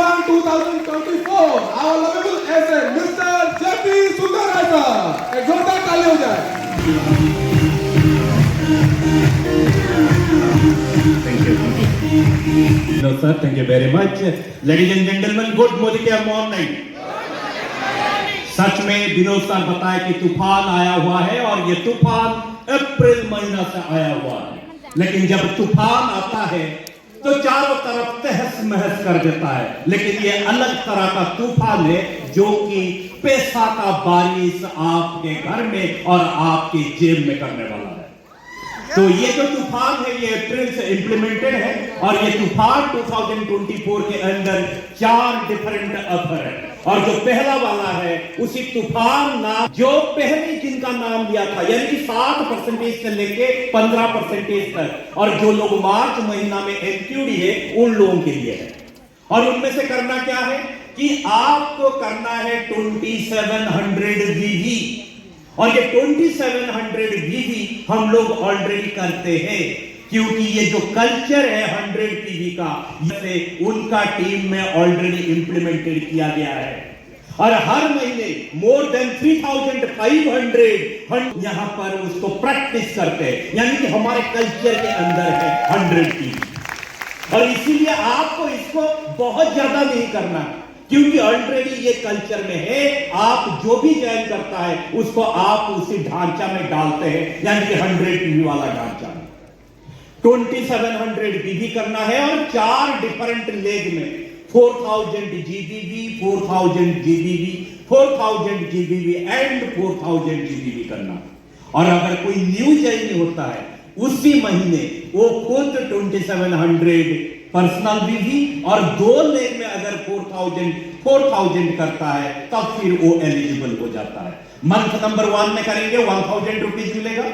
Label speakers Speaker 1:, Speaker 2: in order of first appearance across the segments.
Speaker 1: 2024, our lovable SM, Mr. J.P. Sundararaja. एक जोरदार ताली हो जाए.
Speaker 2: Thank you. No, sir, thank you very much. Ladies and gentlemen, good morning. सच में Vinod sir बताए कि तूफान आया हुआ है और ये तूफान अप्रैल महीना से आया हुआ है, लेकिन जब तूफान आता है तो चारों तरफ तहस महस कर देता है, लेकिन ये अलग तरह का तूफान है जो कि पैसा का बारिश आपके घर में और आपकी जेब में करने वाला है। तो ये जो तूफान है ये अप्रैल से इंप्लीमेंटेड है और ये तूफान 2024 के अंदर 4 डिफरेंट ऑफर है और जो पहला वाला है उसी तूफान नाम जो पहले जिनका नाम लिया था यानी कि 7% से लेके 15% तक और जो लोग मार्च महीना में एनक्यूडी है उन लोगों के लिए है। और उनमें से करना क्या है कि आपको करना है 2700 वीवी और ये 2700 वीवी हम लोग ऑलरेडी करते हैं क्योंकि ये जो कल्चर है 100 टीवी का ये उनका टीम में ऑलरेडी इंप्लीमेंटेड किया गया है और हर महीने मोर देन 3500 हम यहां पर उसको प्रैक्टिस करते हैं यानी कि हमारे कल्चर के अंदर है 100 टीवी और इसीलिए आपको इसको बहुत ज्यादा नहीं करना क्योंकि ऑलरेडी ये कल्चर में है। आप जो भी ज्वाइन करता है उसको आप उसी ढांचा में डालते हैं यानी कि 100 टीवी वाला ढांचा में 2700 वीवी करना है और 4 डिफरेंट लेग में 4000 जीबीवी 4000 जीबीवी 4000 जीबीवी एंड 4000 जीबीवी करना। और अगर कोई न्यू ज्वाइन होता है उसी महीने वो खुद 2700 पर्सनल वीवी और 2 लेग में अगर 4000 करता है तब फिर वो एलिजिबल हो जाता है। मंथ नंबर 1 में करेंगे 1000 रुपीज मिलेगा,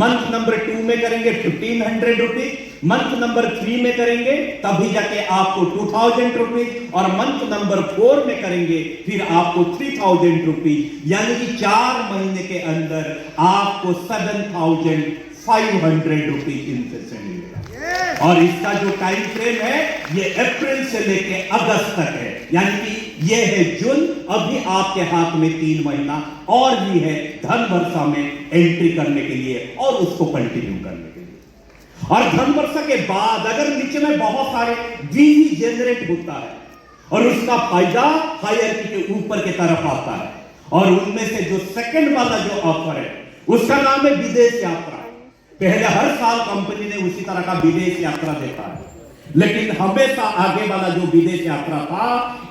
Speaker 2: मंथ नंबर 2 में करेंगे 1500 रुपीज, मंथ नंबर 3 में करेंगे तभी जाके आपको 2000 रुपीज और मंथ नंबर 4 में करेंगे फिर आपको 3000 रुपीज यानी कि 4 महीने के अंदर आपको 7500 रुपीज इंटरेस्ट मिलेगा। और इसका जो टाइम फ्रेम है ये अप्रैल से लेके अगस्त तक है यानी कि ये है जून, अभी आपके हाथ में 3 महीना और भी है धन वर्षा में एंट्री करने के लिए और उसको कंटिन्यू करने के लिए। और धन वर्षा के बाद अगर नीचे में बहुत सारे वीवी जनरेट होता है और उसका फायदा हायरार्की के ऊपर की तरफ आता है और उनमें से जो सेकंड वाला जो ऑफर है उसका नाम है विदेश यात्रा। पहले हर साल कंपनी ने उसी तरह का विदेश यात्रा देता है, लेकिन हमेशा आगे वाला जो विदेश यात्रा था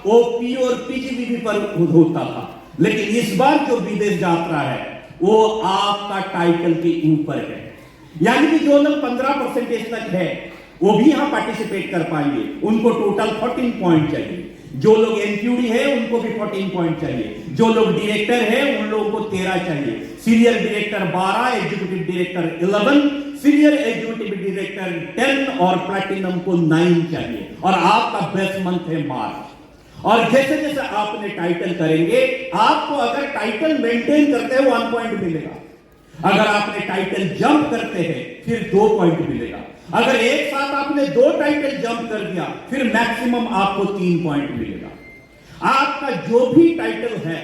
Speaker 2: वो पी और पीजीबीवी पर होता था, लेकिन इस बार जो विदेश यात्रा है वो आपका टाइटल के ऊपर है यानी कि जो लोग 15% तक है वो भी यहां पार्टिसिपेट कर पाएंगे, उनको टोटल 14 पॉइंट चाहिए। जो लोग एनक्यूडी है उनको भी 14 पॉइंट चाहिए, जो लोग डायरेक्टर है उन लोगों को 13 चाहिए, senior director 12, executive director 11, senior executive director 10 और प्लैटिनम को 9 चाहिए। और आपका बेस्ट मंथ है मार्च। और जैसे जैसे आपने टाइटल करेंगे आपको अगर टाइटल मेंटेन करते हैं 1 पॉइंट मिलेगा, अगर आपने टाइटल जंप करते हैं फिर 2 पॉइंट मिलेगा, अगर एक साथ आपने 2 टाइटल जंप कर दिया फिर मैक्सिमम आपको 3 पॉइंट मिलेगा। आपका जो भी टाइटल है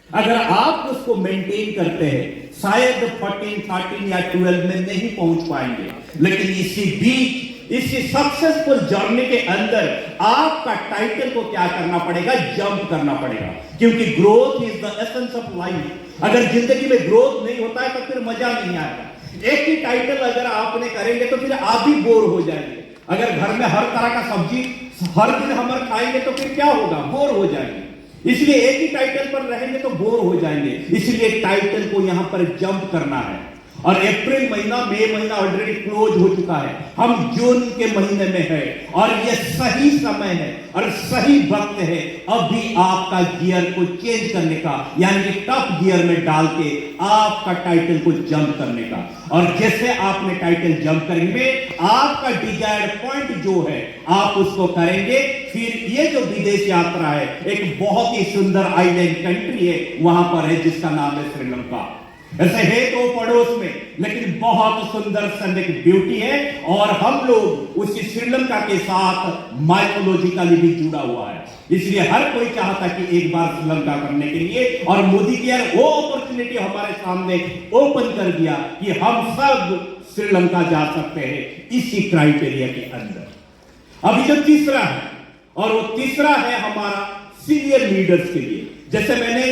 Speaker 2: अगर आप उसको मेंटेन करते हैं शायद 14, 13 या 12 में नहीं पहुंच पाएंगे, लेकिन इसी बीच इसी सक्सेसफुल जर्नी के अंदर आपका टाइटल को क्या करना पड़ेगा, जंप करना पड़ेगा क्योंकि growth is the essence of life. अगर जिंदगी में ग्रोथ नहीं होता है तो फिर मजा नहीं आएगा। एक ही टाइटल अगर आपने करेंगे तो फिर आप भी बोर हो जाएंगे। अगर घर में हर तरह का सब्जी हर दिन हम खाएंगे तो फिर क्या होगा, बोर हो जाएंगे। इसलिए एक ही टाइटल पर रहेंगे तो बोर हो जाएंगे, इसलिए टाइटल को यहां पर जंप करना है। और अप्रैल महीना मई महीना ऑलरेडी क्लोज हो चुका है, हम जून के महीने में है और यह सही समय है और सही वक्त है अभी आपका गियर को चेंज करने का यानी कि टॉप गियर में डाल के आपका टाइटल को जंप करने का। और जैसे आपने टाइटल जंप करेंगे आपका डिजायर्ड पॉइंट जो है आप उसको करेंगे, फिर ये जो विदेश यात्रा है एक बहुत ही सुंदर आइलैंड कंट्री है वहां पर है जिसका नाम है श्रीलंका। ऐसे है तो पड़ोस में, लेकिन बहुत सुंदर सैनिक ब्यूटी है और हम लोग उसी श्रीलंका के साथ माइथोलॉजिकली भी जुड़ा हुआ है। इसलिए हर कोई चाहता कि एक बार श्रीलंका करने के लिए, और मोदी जी यार वो अपॉर्चुनिटी हमारे सामने ओपन कर दिया कि हम सब श्रीलंका जा सकते हैं इसी क्राइटेरिया के अंदर। अभी जो तीसरा है, और वो तीसरा है हमारा सीनियर लीडर्स के लिए। जैसे मैंने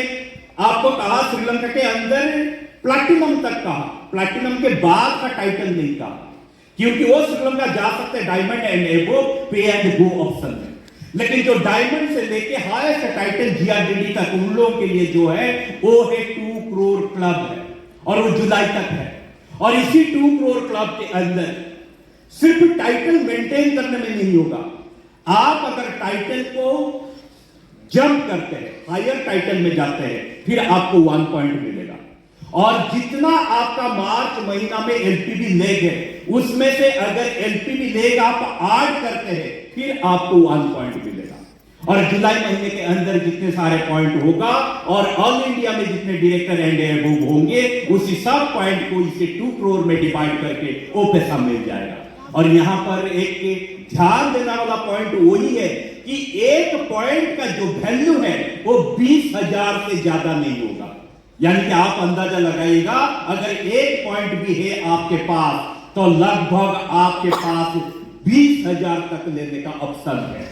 Speaker 2: आपको कहा श्रीलंका के अंदर प्लैटिनम तक कहा, प्लैटिनम के बाद का टाइटल नहीं कहा, क्योंकि वो श्रीलंका जा सकते डायमंड एंड एबो पे एंड गो ऑप्शन में। लेकिन जो डायमंड से लेके हाईएस्ट टाइटल जीआरडीडी तक उन लोगों के लिए जो है वो है 2 करोड़ क्लब है, और वो जुलाई तक है। और इसी 2 करोड़ क्लब के अंदर सिर्फ टाइटल मेंटेन करने में नहीं होगा, आप अगर टाइटल को जंप करते हैं, हायर टाइटल में जाते हैं, फिर आपको 1 पॉइंट मिलेगा। और जितना आपका मार्च महीना में एलपीबी लेग है, उसमें से अगर एलपीबी लेग आप ऐड करते हैं, फिर आपको 1 पॉइंट मिलेगा। और जुलाई महीने के अंदर जितने सारे पॉइंट होगा और ऑल इंडिया में जितने डायरेक्टर एंड एबव होंगे, उसी सब पॉइंट को इसे 2 करोड़ में डिवाइड करके वो पैसा मिल जाएगा। और यहां पर एक ध्यान देने वाला पॉइंट वही है कि एक पॉइंट का जो वैल्यू है वो 20,000 से ज्यादा नहीं होगा। यानी कि आप अंदाजा लगाइएगा, अगर एक पॉइंट भी है आपके पास तो लगभग आपके पास 20,000 तक लेने का ऑप्शन है।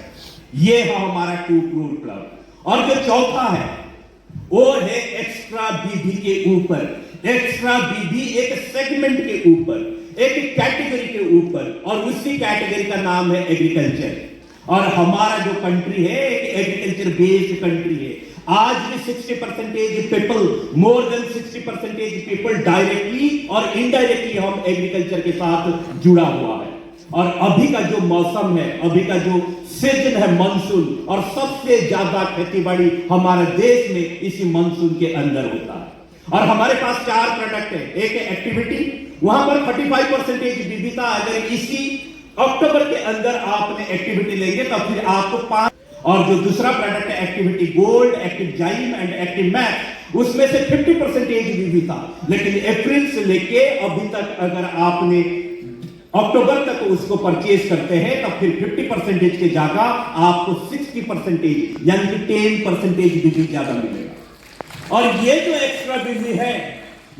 Speaker 2: ये है हमारा 2 करोड़ क्लब। और जो चौथा है वो है एक्स्ट्रा बीबी के ऊपर। एक्स्ट्रा बीबी एक सेगमेंट के ऊपर, एक कैटेगरी के ऊपर, और उसी कैटेगरी का नाम है एग्रीकल्चर। और हमारा जो कंट्री है एक एग्रीकल्चर बेस्ड कंट्री है। आज भी 60% people, more than 60% people directly और इनडायरेक्टली हम एग्रीकल्चर के साथ जुड़ा हुआ है। और अभी का जो मौसम है, अभी का जो सीजन है मानसून, और सबसे ज्यादा खेतीबाड़ी हमारे देश में इसी मानसून के अंदर होता है। और हमारे पास 4 प्रोडक्ट है। एक है एक्टिविटी, वहां पर 35% विविधता। अगर इसी अक्टूबर के अंदर आपने एक्टिविटी लेंगे तो फिर आपको 5। और जो दूसरा प्रोडक्ट है एक्टिविटी गोल्ड, एक्टिव जाइम एंड एक्टिव मैक्स, उसमें से 50% विविधता। लेकिन अप्रैल से लेके अभी तक अगर आपने अक्टूबर तक उसको परचेज करते हैं तो फिर 50% के जगह आपको 60% यानी कि 10% बिजली ज्यादा मिलेगा। और ये जो एक्स्ट्रा बिजली है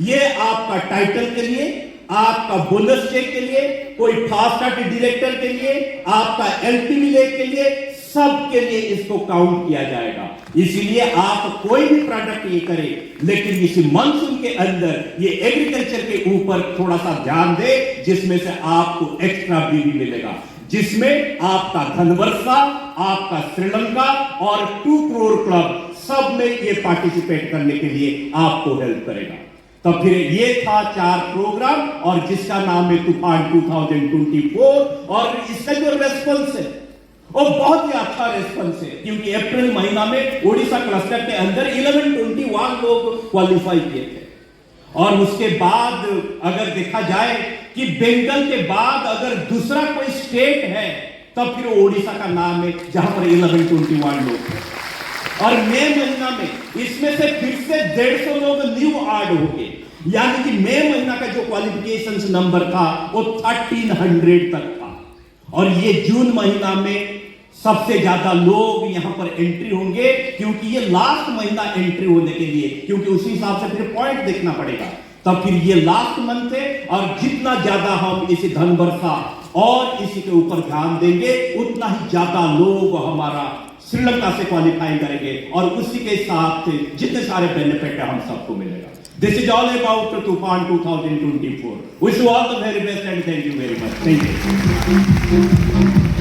Speaker 2: ये आपका टाइटल के लिए, आपका बोनस चेक के लिए, कोई फास्ट डायरेक्टर के लिए, आपका एलपीवी लेग के लिए, सबके लिए इसको काउंट किया जाएगा। इसलिए आप कोई भी प्रोडक्ट ये करें, लेकिन इस मानसून के अंदर ये एग्रीकल्चर के ऊपर थोड़ा सा ध्यान दे, जिसमें से आपको एक्स्ट्रा बीबी मिलेगा, जिसमें आपका धनवर्षा, आपका श्रीलंका और 2 करोड़ क्लब सब में ये पार्टिसिपेट करने के लिए आपको हेल्प करेगा। तो फिर ये था 4 प्रोग्राम, और जिसका नाम है तूफान 2024। और इसका जो रेस्पॉन्स है वो बहुत ही अच्छा रेस्पॉन्स है, क्योंकि अप्रैल महीना में ओडिशा क्लस्टर के अंदर 1121 लोग क्वालिफाई किए थे। और उसके बाद अगर देखा जाए कि बंगाल के बाद अगर दूसरा कोई स्टेट है तो फिर ओडिशा का नाम है, जहां पर 1121 लोग थे। और मई महीना में इसमें से फिर से 150 लोग न्यू ऐड हो गए, यानी कि मई महीना का जो क्वालिफिकेशन नंबर था वो 1300 तक था। और ये जून महीना में सबसे ज्यादा लोग यहां पर एंट्री होंगे, क्योंकि ये लास्ट महीना एंट्री होने के लिए, क्योंकि उसी हिसाब से फिर पॉइंट देखना पड़ेगा। तब फिर ये लास्ट मंथ है, और जितना ज्यादा हम इसी धनवर्षा और इसी के ऊपर ध्यान देंगे, उतना ही ज्यादा लोग हमारा श्रीलंका से क्वालिफाई करेंगे, और उसी के साथ जितने सारे बेनिफिट है हम सबको मिलेगा। This is all about Tufan 2024. Wish you all the very best and thank you very much. Thank you.